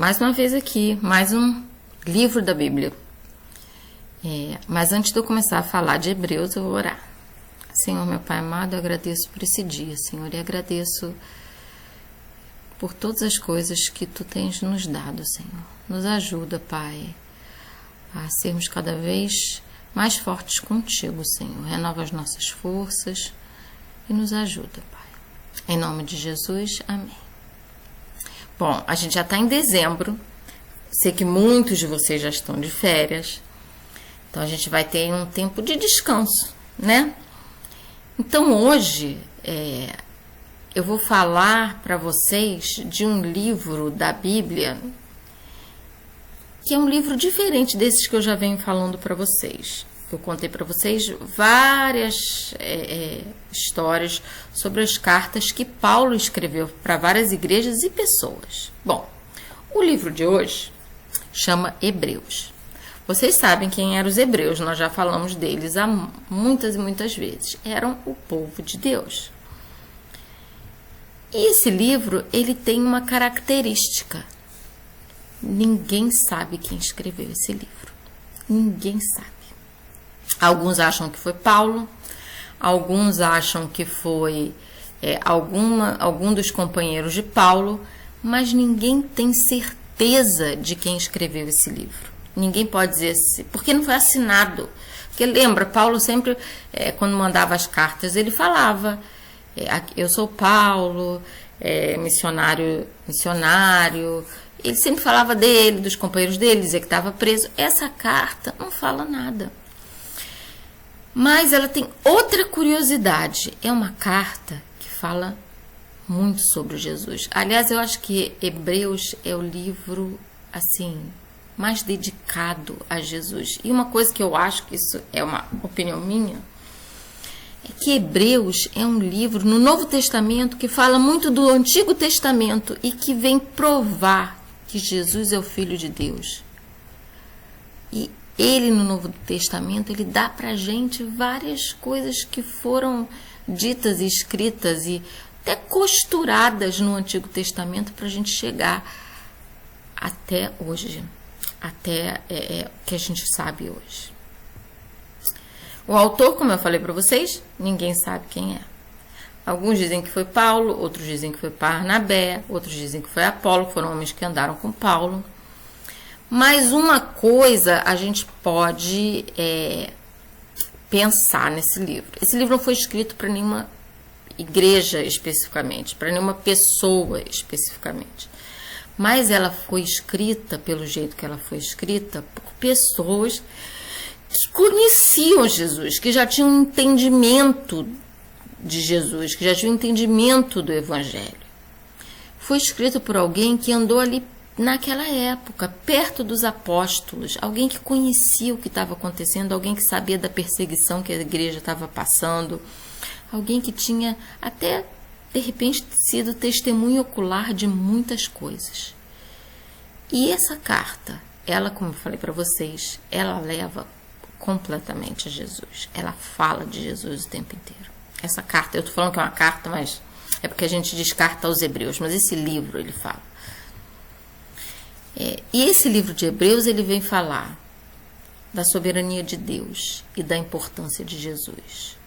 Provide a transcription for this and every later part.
mais uma vez aqui, mais um livro da Bíblia. Mas antes de eu começar a falar de Hebreus, eu vou orar. Senhor, meu Pai amado, eu agradeço por esse dia, Senhor, e agradeço por todas as coisas que Tu tens nos dado, Senhor. Nos ajuda, Pai, a sermos cada vez mais fortes contigo, Senhor. Renova as nossas forças e nos ajuda, Pai. Em nome de Jesus, amém. Bom, a gente já está em dezembro. Sei que muitos de vocês já estão de férias. Então, a gente vai ter um tempo de descanso, né? Então, hoje, eu vou falar para vocês de um livro da Bíblia que é um livro diferente desses que eu já venho falando para vocês. Eu contei para vocês várias histórias sobre as cartas que Paulo escreveu para várias igrejas e pessoas. Bom, o livro de hoje chama Hebreus. Vocês sabem quem eram os hebreus, nós já falamos deles há muitas e muitas vezes. Eram o povo de Deus. E esse livro, ele tem uma característica. Ninguém sabe quem escreveu esse livro. Ninguém sabe. Alguns acham que foi Paulo, alguns acham que foi algum dos companheiros de Paulo, mas ninguém tem certeza de quem escreveu esse livro. Ninguém pode dizer assim, porque não foi assinado. Porque lembra, Paulo sempre, quando mandava as cartas, ele falava, eu sou Paulo, missionário, ele sempre falava dele, dos companheiros dele, dizia que estava preso. Essa carta não fala nada. Mas ela tem outra curiosidade. É uma carta que fala muito sobre Jesus. Aliás, eu acho que Hebreus é o livro, assim, mais dedicado a Jesus. E uma coisa que eu acho, que isso é uma opinião minha, é que Hebreus é um livro no Novo Testamento que fala muito do Antigo Testamento e que vem provar que Jesus é o Filho de Deus. E ele, no Novo Testamento, ele dá pra gente várias coisas que foram ditas e escritas e até costuradas no Antigo Testamento para a gente chegar até hoje, até o que a gente sabe hoje. O autor, como eu falei para vocês, ninguém sabe quem é. Alguns dizem que foi Paulo, outros dizem que foi Barnabé, outros dizem que foi Apolo, que foram homens que andaram com Paulo. Mas uma coisa a gente pode pensar nesse livro. Esse livro não foi escrito para nenhuma igreja especificamente, para nenhuma pessoa especificamente. Mas ela foi escrita, pelo jeito que ela foi escrita, por pessoas que conheciam Jesus, que já tinham um entendimento de Jesus, que já tinham um entendimento do Evangelho. Foi escrito por alguém que andou ali naquela época, perto dos apóstolos, alguém que conhecia o que estava acontecendo, alguém que sabia da perseguição que a igreja estava passando, alguém que tinha até, de repente, sido testemunho ocular de muitas coisas. E essa carta, ela, como eu falei para vocês, ela leva completamente a Jesus. Ela fala de Jesus o tempo inteiro. Essa carta, eu estou falando que é uma carta, mas é porque a gente descarta os hebreus, mas esse livro ele fala. E esse livro de Hebreus, ele vem falar da soberania de Deus e da importância de Jesus.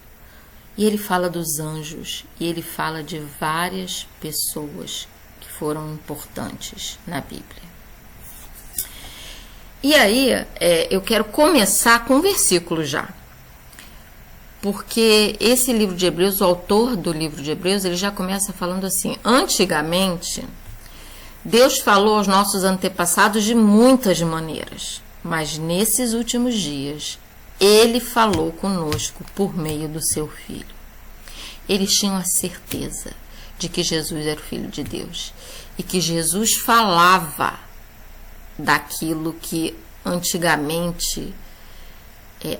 E ele fala dos anjos, e ele fala de várias pessoas que foram importantes na Bíblia. E aí, eu quero começar com um versículo já. Porque esse livro de Hebreus, o autor do livro de Hebreus, ele já começa falando assim: antigamente, Deus falou aos nossos antepassados de muitas maneiras, mas nesses últimos dias, Ele falou conosco por meio do seu Filho. Eles tinham a certeza de que Jesus era o Filho de Deus e que Jesus falava daquilo que antigamente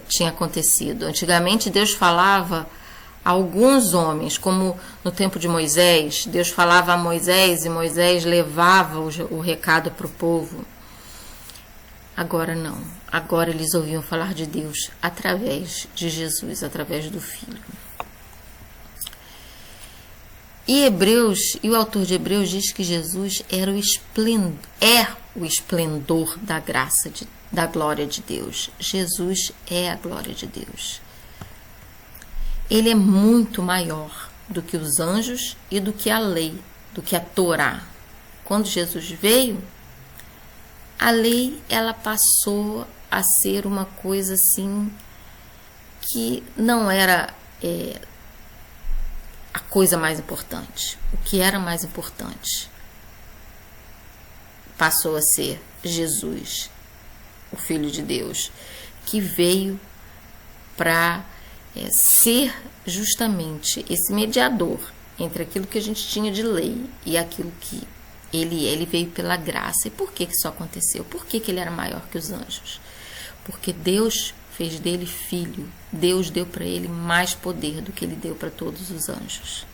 tinha acontecido. Antigamente Deus falava a alguns homens, como no tempo de Moisés, Deus falava a Moisés e Moisés levava o recado para o povo. Agora não. Agora eles ouviam falar de Deus através de Jesus, através do Filho. E o autor de Hebreus diz que Jesus é o esplendor da graça, da glória de Deus. Jesus é a glória de Deus. Ele é muito maior do que os anjos e do que a lei, do que a Torá. Quando Jesus veio, a lei ela passou a ser uma coisa assim que não era a coisa mais importante. O que era mais importante passou a ser Jesus, o Filho de Deus, que veio para ser justamente esse mediador entre aquilo que a gente tinha de lei e aquilo que ele veio pela graça. E por que isso aconteceu? Por que ele era maior que os anjos? Porque Deus fez dele filho. Deus deu para ele mais poder do que ele deu para todos os anjos.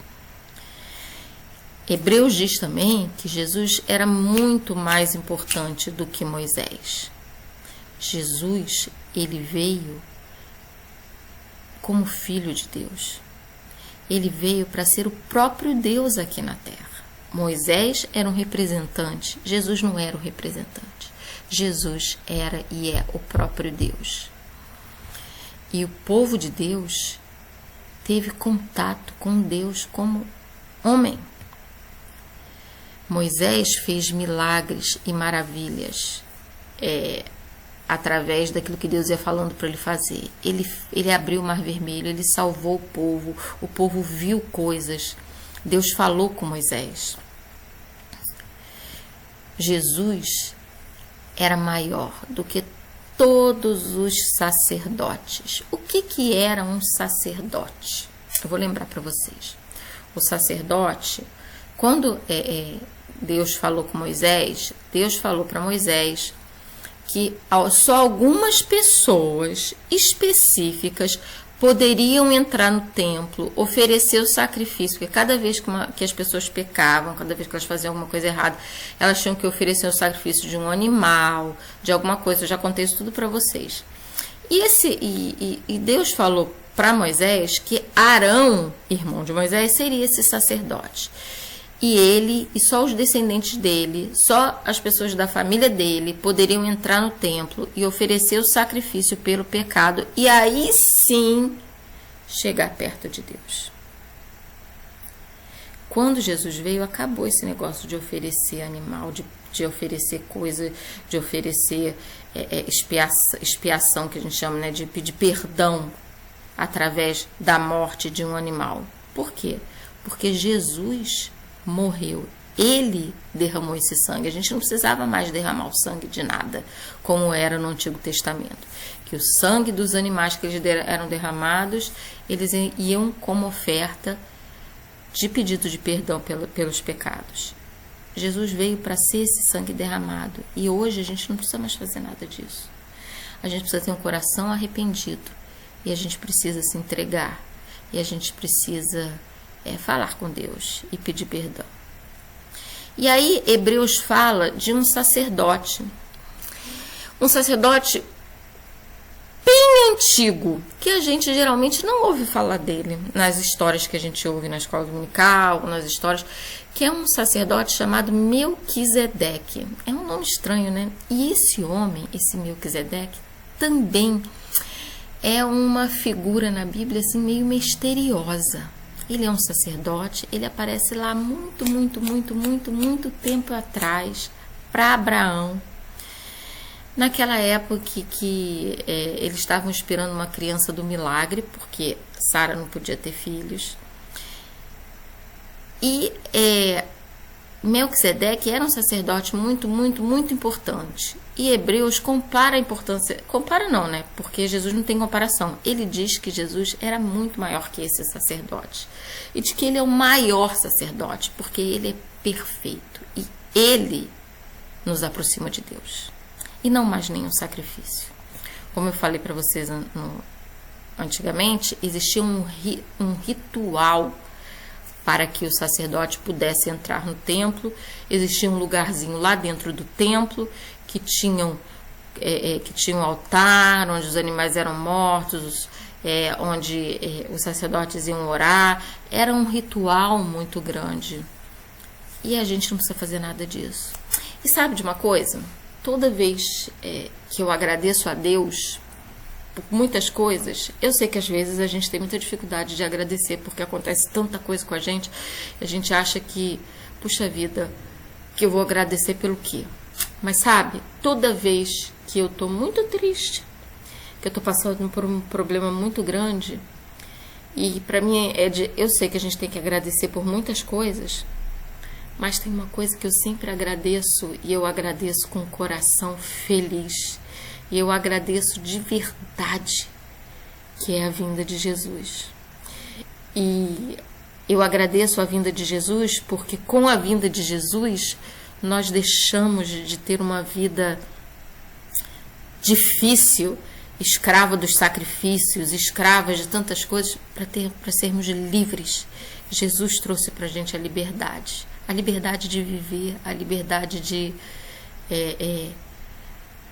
Hebreus diz também que Jesus era muito mais importante do que Moisés. Jesus, ele veio como filho de Deus. Ele veio para ser o próprio Deus aqui na terra. Moisés era um representante, Jesus não era o representante. Jesus era e é o próprio Deus. E o povo de Deus teve contato com Deus como homem. Moisés fez milagres e maravilhas através daquilo que Deus ia falando para ele fazer. Ele abriu o Mar Vermelho, ele salvou o povo viu coisas. Deus falou com Moisés. Jesus era maior do que todos os sacerdotes. O que era um sacerdote? Eu vou lembrar para vocês. O sacerdote, quando Deus falou com Moisés, Deus falou para Moisés que só algumas pessoas específicas poderiam entrar no templo, oferecer o sacrifício, porque cada vez que as pessoas pecavam, cada vez que elas faziam alguma coisa errada, elas tinham que oferecer o sacrifício de um animal, de alguma coisa. Eu já contei isso tudo para vocês. E Deus falou para Moisés que Arão, irmão de Moisés, seria esse sacerdote. E ele, e só os descendentes dele, só as pessoas da família dele poderiam entrar no templo e oferecer o sacrifício pelo pecado e aí sim chegar perto de Deus. Quando Jesus veio, acabou esse negócio de oferecer animal, de oferecer coisa, de oferecer expiação, que a gente chama, né, de pedir perdão através da morte de um animal. Por quê? Porque Jesus morreu, ele derramou esse sangue. A gente não precisava mais derramar o sangue de nada, como era no Antigo Testamento, que o sangue dos animais que eles eram derramados, eles iam como oferta de pedido de perdão pelos pecados. Jesus veio para ser esse sangue derramado, e hoje a gente não precisa mais fazer nada disso. A gente precisa ter um coração arrependido, e a gente precisa se entregar, e a gente precisa falar com Deus e pedir perdão. E aí Hebreus fala de um sacerdote bem antigo, que a gente geralmente não ouve falar dele nas histórias que a gente ouve na escola dominical, nas histórias, que é um sacerdote chamado Melquisedeque. É um nome estranho, né? E esse homem, esse Melquisedeque, também é uma figura na Bíblia assim meio misteriosa. Ele é um sacerdote, ele aparece lá muito tempo atrás, para Abraão. Naquela época que eles estavam esperando uma criança do milagre, porque Sara não podia ter filhos. E Melquisedeque era um sacerdote muito importante. E Hebreus compara a importância... Compara não, né? Porque Jesus não tem comparação. Ele diz que Jesus era muito maior que esse sacerdote. E de que ele é o maior sacerdote, porque ele é perfeito. E ele nos aproxima de Deus. E não mais nenhum sacrifício. Como eu falei para vocês antigamente, existia um ritual para que o sacerdote pudesse entrar no templo. Existia um lugarzinho lá dentro do templo que tinham que tinha um altar, onde os animais eram mortos, onde os sacerdotes iam orar. Era um ritual muito grande. E a gente não precisa fazer nada disso. E sabe de uma coisa? Toda vez que eu agradeço a Deus por muitas coisas, eu sei que às vezes a gente tem muita dificuldade de agradecer, porque acontece tanta coisa com a gente acha que, puxa vida, que eu vou agradecer pelo quê? Mas sabe, toda vez que eu tô muito triste, que eu tô passando por um problema muito grande, e pra mim eu sei que a gente tem que agradecer por muitas coisas, mas tem uma coisa que eu sempre agradeço, e eu agradeço com o coração feliz, e eu agradeço de verdade, que é a vinda de Jesus. E eu agradeço a vinda de Jesus porque com a vinda de Jesus nós deixamos de ter uma vida difícil, escrava dos sacrifícios, escravas de tantas coisas, para sermos livres. Jesus trouxe para a gente a liberdade de viver, a liberdade de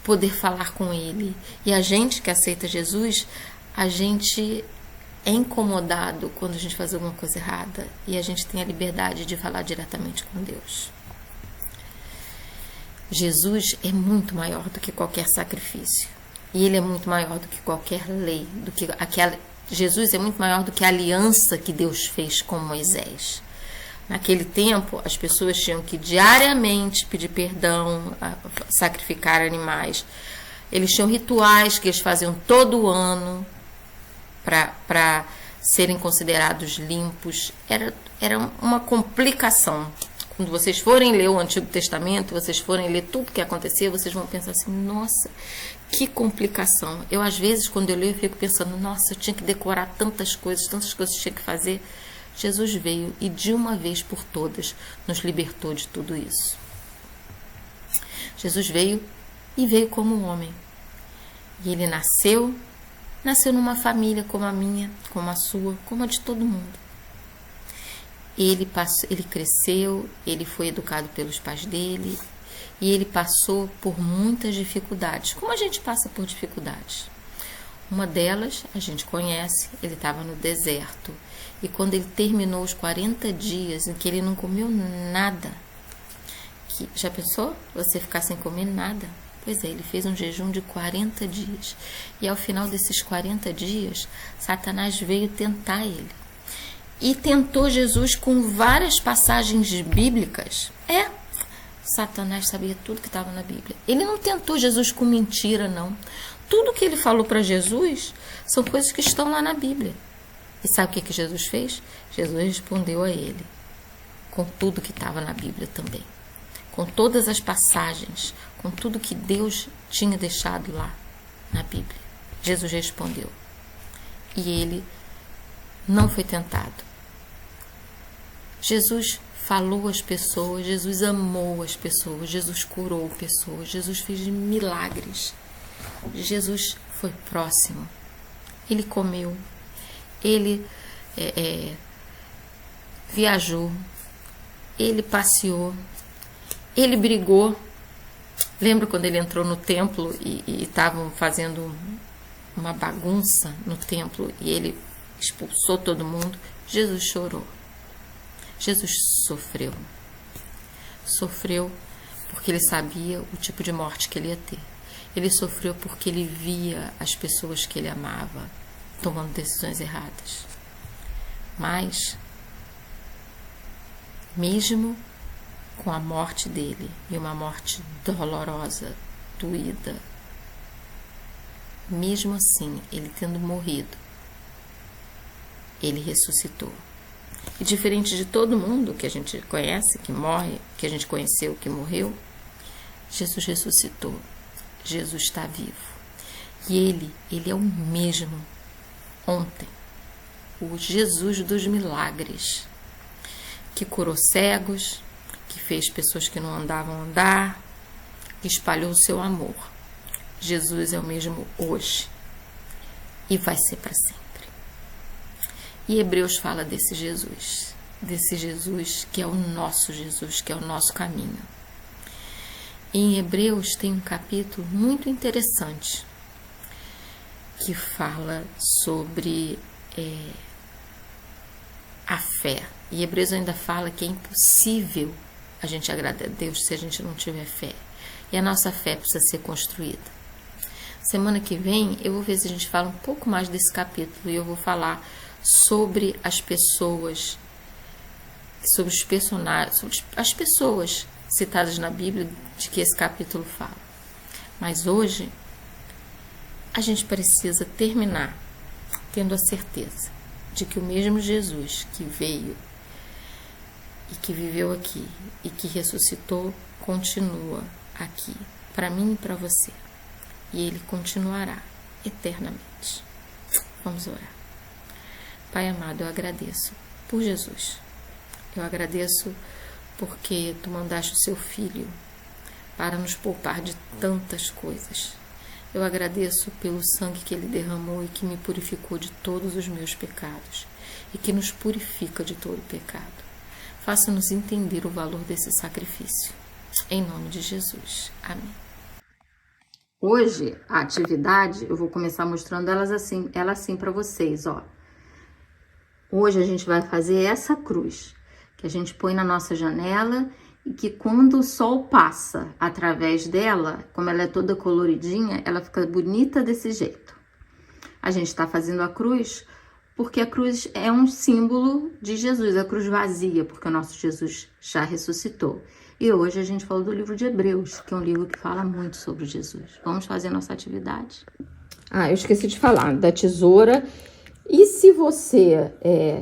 poder falar com Ele. E a gente que aceita Jesus, a gente é incomodado quando a gente faz alguma coisa errada, e a gente tem a liberdade de falar diretamente com Deus. Jesus é muito maior do que qualquer sacrifício. E Ele é muito maior do que qualquer lei. Jesus é muito maior do que a aliança que Deus fez com Moisés. Naquele tempo, as pessoas tinham que diariamente pedir perdão, sacrificar animais. Eles tinham rituais que eles faziam todo ano para serem considerados limpos. Era uma complicação. Quando vocês forem ler o Antigo Testamento, vocês forem ler tudo que acontecia, vocês vão pensar assim, nossa, que complicação. Eu, às vezes, quando eu leio, eu fico pensando, nossa, eu tinha que decorar tantas coisas eu tinha que fazer. Jesus veio e, de uma vez por todas, nos libertou de tudo isso. Jesus veio e veio como homem. E Ele nasceu numa família como a minha, como a sua, como a de todo mundo. Ele cresceu, ele foi educado pelos pais dele e ele passou por muitas dificuldades, como a gente passa por dificuldades. Uma delas, a gente conhece, ele estava no deserto. E quando ele terminou os 40 dias em que ele não comeu nada, já pensou? Você ficar sem comer nada? Pois é, ele fez um jejum de 40 dias. E ao final desses 40 dias, Satanás veio tentar ele. E tentou Jesus com várias passagens bíblicas. Satanás sabia tudo que estava na Bíblia. Ele não tentou Jesus com mentira, não. Tudo que ele falou para Jesus são coisas que estão lá na Bíblia. E sabe o que Jesus fez? Jesus respondeu a ele com tudo que estava na Bíblia também. Com todas as passagens, com tudo que Deus tinha deixado lá na Bíblia. Jesus respondeu. E ele não foi tentado. Jesus falou às pessoas, Jesus amou as pessoas, Jesus curou pessoas, Jesus fez milagres. Jesus foi próximo. Ele comeu, ele viajou, ele passeou, ele brigou. Lembra quando ele entrou no templo e estavam fazendo uma bagunça no templo e ele expulsou todo mundo? Jesus chorou. Jesus sofreu. Sofreu porque ele sabia o tipo de morte que ele ia ter. Ele sofreu porque ele via as pessoas que ele amava tomando decisões erradas. Mas, mesmo com a morte dele, e uma morte dolorosa, doída, mesmo assim, ele tendo morrido, ele ressuscitou. E diferente de todo mundo que a gente conhece, que morre, que a gente conheceu, que morreu, Jesus ressuscitou. Jesus está vivo. E ele é o mesmo ontem. O Jesus dos milagres, que curou cegos, que fez pessoas que não andavam andar, que espalhou o seu amor. Jesus é o mesmo hoje e vai ser para sempre. E Hebreus fala desse Jesus que é o nosso Jesus, que é o nosso caminho. Em Hebreus tem um capítulo muito interessante que fala sobre a fé. E Hebreus ainda fala que é impossível a gente agradar a Deus se a gente não tiver fé. E a nossa fé precisa ser construída. Semana que vem eu vou ver se a gente fala um pouco mais desse capítulo e eu vou falar sobre as pessoas, sobre os personagens, sobre as pessoas citadas na Bíblia de que esse capítulo fala. Mas hoje a gente precisa terminar tendo a certeza de que o mesmo Jesus que veio e que viveu aqui e que ressuscitou continua aqui para mim e para você. E ele continuará eternamente. Vamos orar. Pai amado, eu agradeço por Jesus. Eu agradeço porque tu mandaste o seu filho para nos poupar de tantas coisas. Eu agradeço pelo sangue que ele derramou e que me purificou de todos os meus pecados e que nos purifica de todo pecado. Faça-nos entender o valor desse sacrifício. Em nome de Jesus. Amém. Hoje, a atividade, eu vou começar mostrando ela assim para vocês, ó. Hoje a gente vai fazer essa cruz, que a gente põe na nossa janela e que quando o sol passa através dela, como ela é toda coloridinha, ela fica bonita desse jeito. A gente está fazendo a cruz porque a cruz é um símbolo de Jesus, a cruz vazia, porque o nosso Jesus já ressuscitou. E hoje a gente falou do livro de Hebreus, que é um livro que fala muito sobre Jesus. Vamos fazer a nossa atividade? Eu esqueci de falar da tesoura. E se você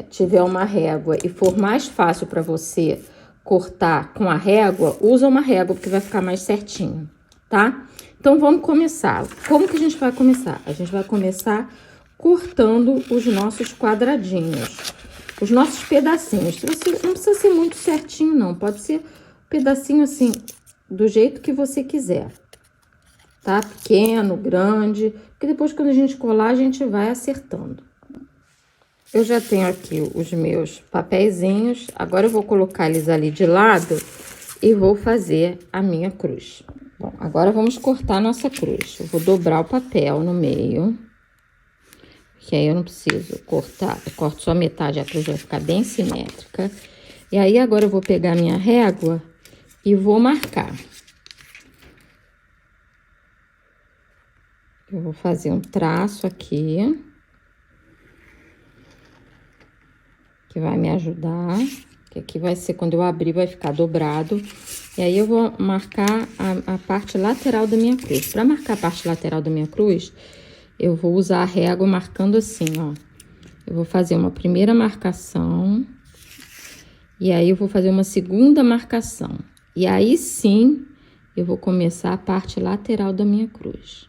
tiver uma régua e for mais fácil para você cortar com a régua, usa uma régua, porque vai ficar mais certinho, tá? Então, vamos começar. Como que a gente vai começar? A gente vai começar cortando os nossos quadradinhos, os nossos pedacinhos. Você não precisa ser muito certinho, não. Pode ser um pedacinho assim, do jeito que você quiser, tá? Pequeno, grande, porque depois, quando a gente colar, a gente vai acertando. Eu já tenho aqui os meus papeizinhos, agora eu vou colocar eles ali de lado e vou fazer a minha cruz. Bom, agora vamos cortar a nossa cruz. Eu vou dobrar o papel no meio, que aí eu não preciso cortar, eu corto só metade, a cruz vai ficar bem simétrica. E aí agora eu vou pegar a minha régua e vou marcar. Eu vou fazer um traço aqui, que vai me ajudar, que aqui vai ser, quando eu abrir, vai ficar dobrado. E aí, eu vou marcar a parte lateral da minha cruz. Para marcar a parte lateral da minha cruz, eu vou usar a régua marcando assim, ó. Eu vou fazer uma primeira marcação, e aí eu vou fazer uma segunda marcação. E aí, sim, eu vou começar a parte lateral da minha cruz.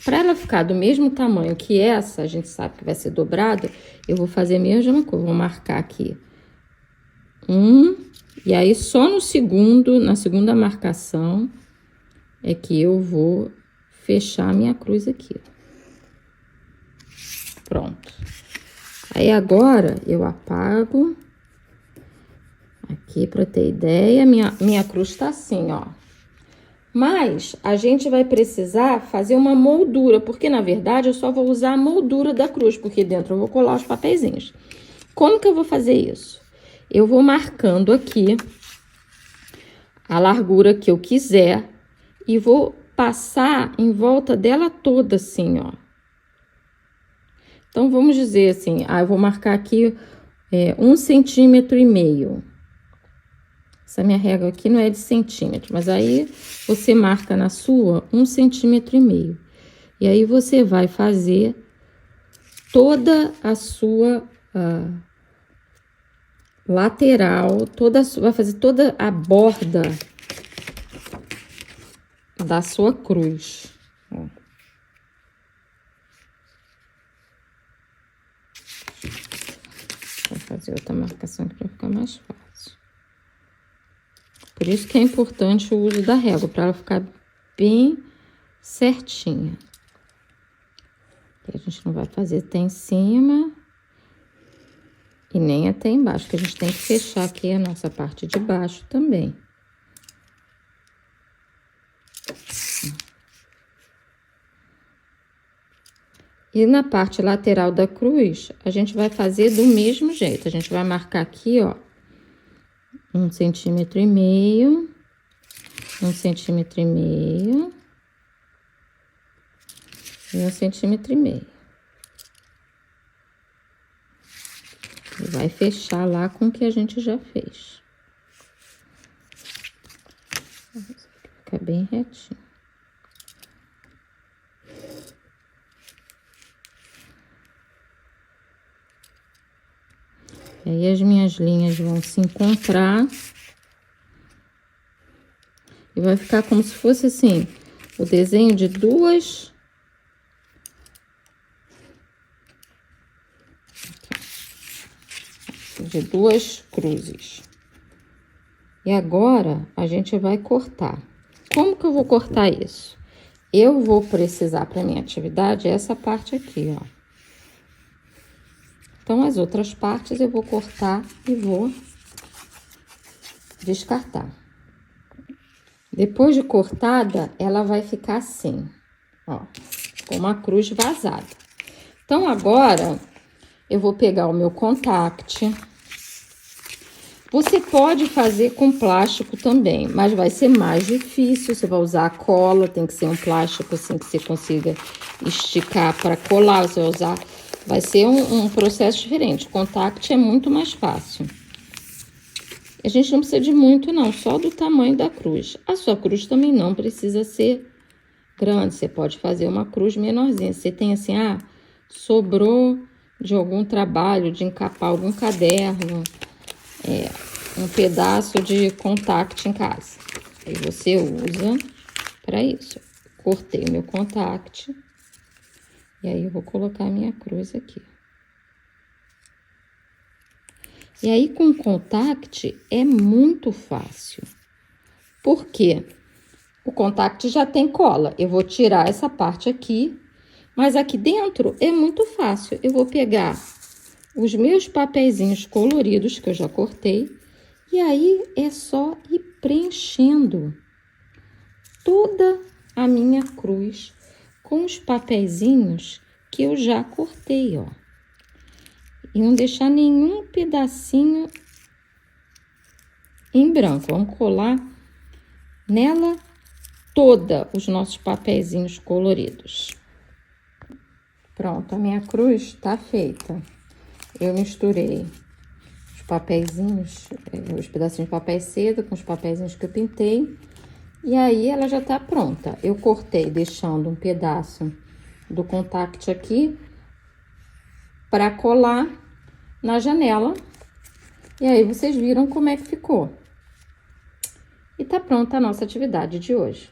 Para ela ficar do mesmo tamanho que essa, a gente sabe que vai ser dobrada, eu vou fazer a mesma coisa. Vou marcar aqui e aí só na segunda marcação, é que eu vou fechar a minha cruz aqui. Pronto. Aí agora eu apago aqui para ter ideia. Minha cruz tá assim, ó. Mas a gente vai precisar fazer uma moldura, porque na verdade eu só vou usar a moldura da cruz, porque dentro eu vou colar os papeizinhos. Como que eu vou fazer isso? Eu vou marcando aqui a largura que eu quiser e vou passar em volta dela toda assim, ó. Então, vamos dizer assim, eu vou marcar aqui 1,5 centímetro. Essa minha régua aqui não é de centímetro, mas aí você marca na sua 1,5 centímetro. E aí você vai fazer toda a sua lateral, vai fazer toda a borda da sua cruz. Ó. Vou fazer outra marcação aqui para ficar mais fácil. Por isso que é importante o uso da régua, para ela ficar bem certinha. A gente não vai fazer até em cima e nem até embaixo, porque a gente tem que fechar aqui a nossa parte de baixo também. E na parte lateral da cruz, a gente vai fazer do mesmo jeito. A gente vai marcar aqui, ó, 1,5 centímetro, 1,5 centímetro e 1,5 centímetro. E vai fechar lá com o que a gente já fez. Fica bem retinho. E aí as minhas linhas vão se encontrar. E vai ficar como se fosse assim, o desenho de duas cruzes. E agora a gente vai cortar. Como que eu vou cortar isso? Eu vou precisar para minha atividade essa parte aqui, ó. Então, as outras partes eu vou cortar e vou descartar. Depois de cortada, ela vai ficar assim, ó, com uma cruz vazada. Então, agora, eu vou pegar o meu contact. Você pode fazer com plástico também, mas vai ser mais difícil. Você vai usar a cola, tem que ser um plástico assim que você consiga esticar para colar. Você vai usar... Vai ser um processo diferente. O contact é muito mais fácil. A gente não precisa de muito, não. Só do tamanho da cruz. A sua cruz também não precisa ser grande. Você pode fazer uma cruz menorzinha. Você tem assim, sobrou de algum trabalho, de encapar algum caderno, um pedaço de contact em casa. Aí você usa para isso. Cortei o meu contact. E aí, eu vou colocar a minha cruz aqui. E aí, com o contact, é muito fácil. Por quê? O contact já tem cola. Eu vou tirar essa parte aqui, mas aqui dentro é muito fácil. Eu vou pegar os meus papeizinhos coloridos que eu já cortei, e aí é só ir preenchendo toda a minha cruz com os papeizinhos que eu já cortei, ó. E não deixar nenhum pedacinho em branco. Vamos colar nela toda os nossos papeizinhos coloridos. Pronto, a minha cruz tá feita. Eu misturei os papeizinhos, os pedacinhos de papel seda com os papeizinhos que eu pintei. E aí, ela já tá pronta. Eu cortei deixando um pedaço do contact aqui para colar na janela. E aí, vocês viram como é que ficou. E tá pronta a nossa atividade de hoje.